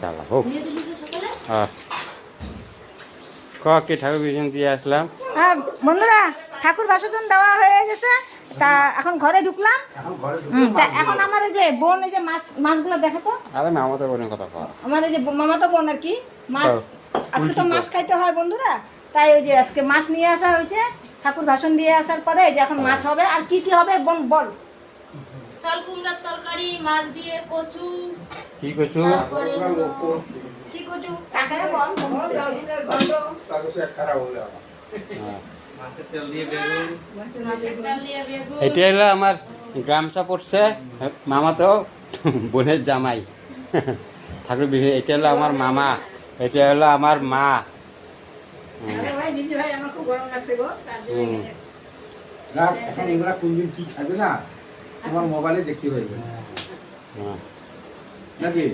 চালা হোক কি ঠাকুর বিসর্জন দিয়ে আসলাম। হ্যাঁ বন্ধুরা, ঠাকুর বাসন দেওয়া হয়ে গেছে, তা এখন ঘরে ঢুকলাম। এখন আমার এই যে বোন, এই যে মাছগুলো দেখো তো। আরে মামাতো বোনের কথা কর। আমার এই যে মামাতো বোন আর কি, মাছ আজকে তো মাছ খাইতে হয় বন্ধুরা, তাই ওই যে আজকে মাছ নিয়ে আসা হয়েছে। ঠাকুর ভাষণ দিয়ে আসার পরে এই যে এখন মাছ হবে। আর কি কি হবে বোন বল। চাল কুমড়ার তরকারি, মাছ দিয়ে কচু। কি কচু? কি কচু কাকারে বল। মাছের তেল দিয়ে বেগুন। এটা হলো আমার গামছা পড়ছে মামাতো বোনের জামাই ঠাকুর বিসর্জন। এটা হলো আমার মামা, এটা হলো আমার মা। ভাই আমার খুব গরম লাগছে গো। এখন এগুলা কোন দিন কি খাবে না তোমার মোবাইলে দেখতে পাইবে নাকি।